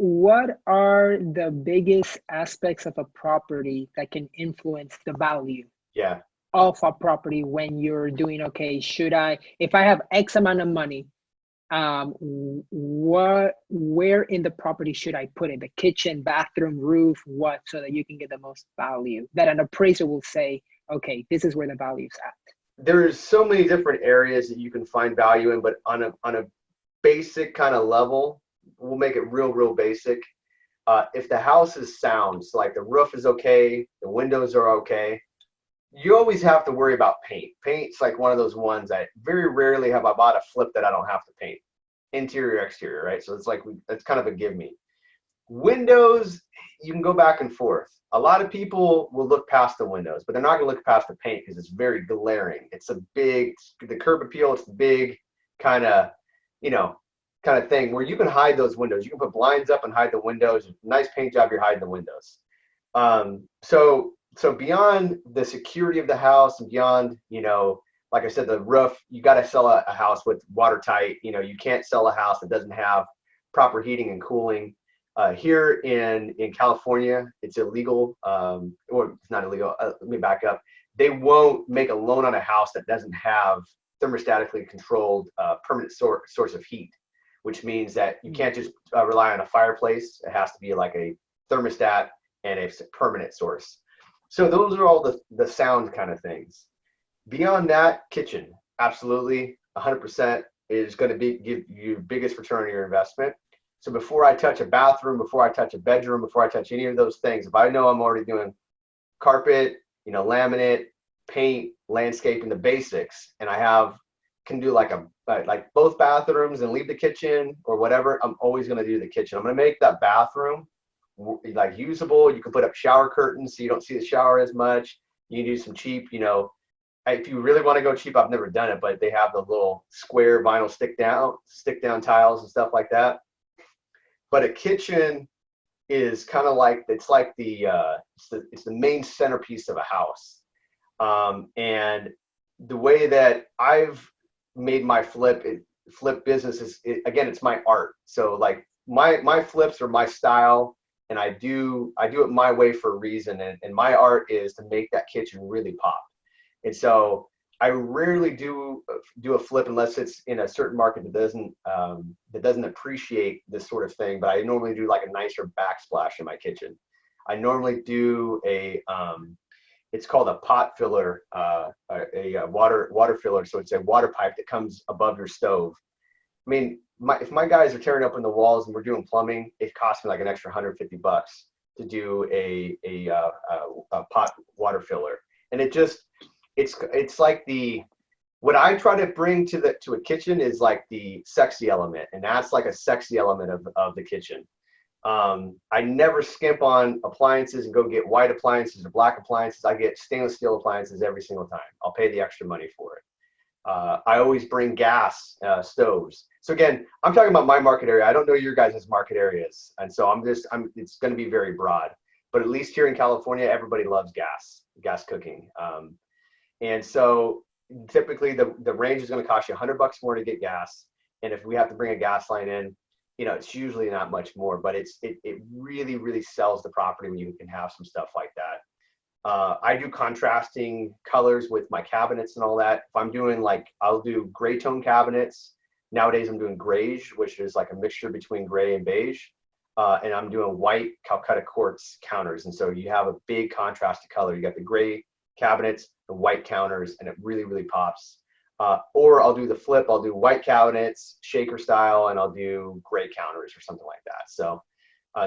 what are the biggest aspects of a property that can influence the value Yeah. of a property when you're doing, okay, should I, if I have X amount of money, where in the property should I put it? The kitchen, bathroom, roof, what, so that you can get the most value that an appraiser will say, okay, this is where the value's at. There's so many different areas that you can find value in, but on a basic kind of level, we'll make it real basic. If the house is sound, so like the roof is okay, the windows are okay, you always have to worry about paint. Paint's like one of those ones that very rarely have I bought a flip that I don't have to paint, interior, exterior, right? So it's like it's kind of a give me. Windows, you can go back and forth. A lot of people will look past the windows, but they're not going to look past the paint because it's very glaring. It's a big, the curb appeal, it's big kind of, you know, kind of thing where you can hide those windows. You can put blinds up and hide the windows. Nice paint job, you're hiding the windows. So beyond the security of the house and beyond, you know, like I said, the roof, you got to sell a house with watertight. You know, you can't sell a house that doesn't have proper heating and cooling. Here in California, it's illegal, or it's not illegal. Let me back up. They won't make a loan on a house that doesn't have thermostatically controlled permanent source of heat, which means that you can't just rely on a fireplace. It has to be like a thermostat and a permanent source. So those are all the sound kind of things. Beyond that, kitchen, absolutely, 100% is going to give you biggest return on your investment. So before I touch a bathroom, before I touch a bedroom, before I touch any of those things, if I know I'm already doing carpet, you know, laminate, paint, landscaping, the basics, and I can do like both bathrooms and leave the kitchen or whatever, I'm always going to do the kitchen. I'm going to make that bathroom like usable. You can put up shower curtains so you don't see the shower as much. You can do some cheap, you know, if you really want to go cheap, I've never done it, but they have the little square vinyl stick down tiles and stuff like that. But a kitchen is kind of like, it's like it's the main centerpiece of a house. And the way that I've made my flip business is, again, it's my art. So like my flips are my style, and I do it my way for a reason. And my art is to make that kitchen really pop. And so I rarely do a flip unless it's in a certain market that doesn't appreciate this sort of thing. But I normally do like a nicer backsplash in my kitchen. I normally do it's called a pot filler, a water filler. So it's a water pipe that comes above your stove. I mean, if my guys are tearing open the walls and we're doing plumbing, it costs me like an extra $150 to do a pot water filler, and it's like what I try to bring to a kitchen is like the sexy element, and that's like a sexy element of the kitchen. I never skimp on appliances and go get white appliances or black appliances. I get stainless steel appliances every single time. I'll pay the extra money for it. I always bring gas stoves. So again, I'm talking about my market area. I don't know your guys' market areas, and so it's going to be very broad. But at least here in California, everybody loves gas cooking. And so typically the range is going to cost you $100 more to get gas. And if we have to bring a gas line in, you know, it's usually not much more, but it really sells the property when you can have some stuff like that. I do contrasting colors with my cabinets and all that. If I'm doing I'll do gray tone cabinets. Nowadays I'm doing grayish, which is like a mixture between gray and beige. And I'm doing white Calcutta quartz counters. And so you have a big contrasted color. You got the gray cabinets, the white counters, and it really pops. Or I'll do the flip. I'll do white cabinets, shaker style, and I'll do gray counters or something like that. So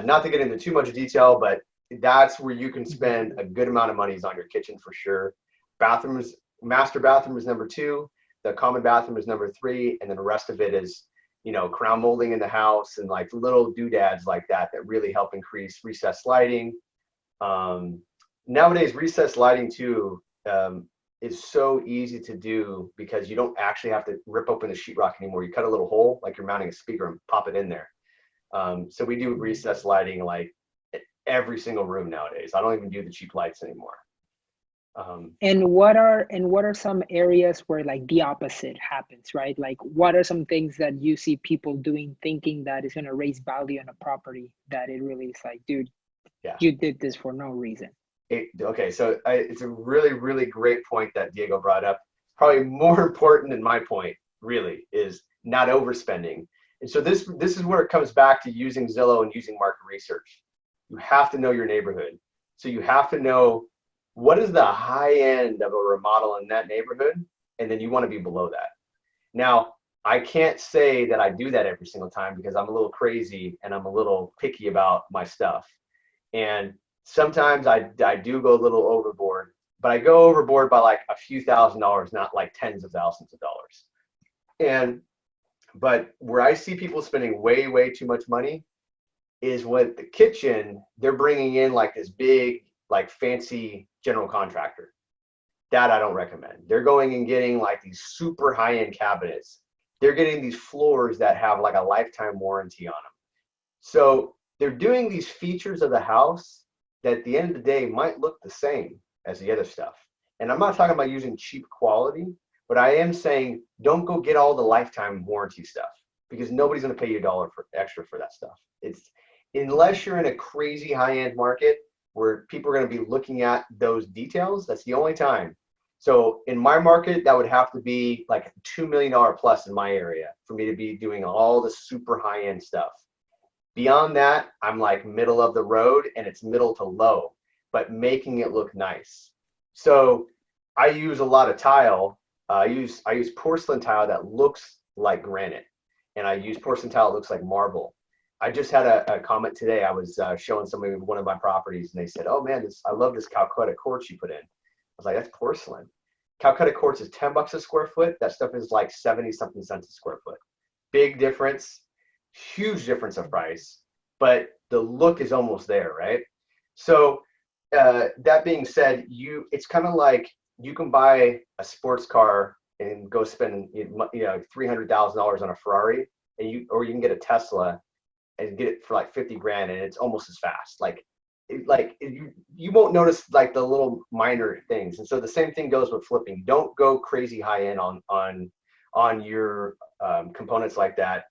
not to get into too much detail, but that's where you can spend a good amount of money is on your kitchen for sure. Bathrooms, master bathroom is number 2. The common bathroom is number 3. And then the rest of it is, you know, crown molding in the house and like little doodads like that really help increase recessed lighting. Nowadays, recessed lighting too is so easy to do because you don't actually have to rip open the sheetrock anymore. You cut a little hole like you're mounting a speaker and pop it in there. So we do recessed lighting like every single room nowadays. I don't even do the cheap lights anymore. And what are some areas where like the opposite happens, right? Like what are some things that you see people doing thinking that is going to raise value on a property that it really is like, dude, Yeah. you did this for no reason. Okay, so it's a really, really great point that Diego brought up. Probably more important than my point, really, is not overspending. And so this is where it comes back to using Zillow and using market research. You have to know your neighborhood. So you have to know what is the high end of a remodel in that neighborhood, and then you want to be below that. Now, I can't say that I do that every single time because I'm a little crazy and I'm a little picky about my stuff. And sometimes I do go a little overboard, but I go overboard by like a few $1,000s, not like tens of thousands of dollars. But where I see people spending way, way too much money is with the kitchen, they're bringing in like this big, like fancy general contractor. That I don't recommend. They're going and getting like these super high-end cabinets. They're getting these floors that have like a lifetime warranty on them. So they're doing these features of the house that at the end of the day might look the same as the other stuff. And I'm not talking about using cheap quality, but I am saying don't go get all the lifetime warranty stuff because nobody's going to pay you $1 for extra for that stuff. It's unless you're in a crazy high-end market where people are going to be looking at those details, that's the only time. So in my market, that would have to be like $2 million plus in my area for me to be doing all the super high-end stuff. Beyond that, I'm like middle of the road and it's middle to low, but making it look nice. So I use a lot of tile. I use porcelain tile that looks like granite, and I use porcelain tile that looks like marble. I just had a comment today. I was showing somebody one of my properties, and they said, "Oh man, I love this Calcutta quartz you put in." I was like, "That's porcelain. Calcutta quartz is $10 a square foot. That stuff is like 70 something cents a square foot. Big difference, huge difference of price, but the look is almost there, right?" So that being said, it's kind of like you can buy a sports car and go spend $300,000 on a Ferrari, or you can get a Tesla and get it for like 50 grand, and it's almost as fast. You won't notice like the little minor things. And so the same thing goes with flipping. Don't go crazy high end on your components like that.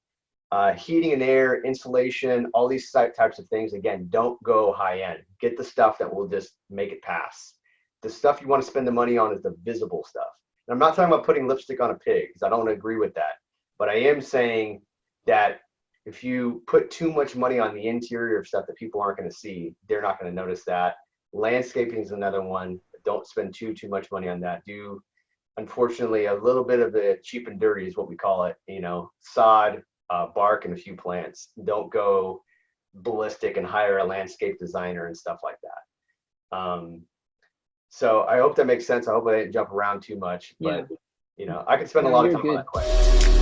Heating and air, insulation, all these types of things. Again, don't go high end. Get the stuff that will just make it pass. The stuff you want to spend the money on is the visible stuff. And I'm not talking about putting lipstick on a pig because I don't agree with that. But I am saying that if you put too much money on the interior of stuff that people aren't going to see, they're not going to notice that. Landscaping is another one. Don't spend too much money on that. Do, unfortunately, a little bit of the cheap and dirty is what we call it. Sod, bark, and a few plants. Don't go ballistic and hire a landscape designer and stuff like that. So I hope that makes sense. I hope I didn't jump around too much, but I could spend a lot of time on that question.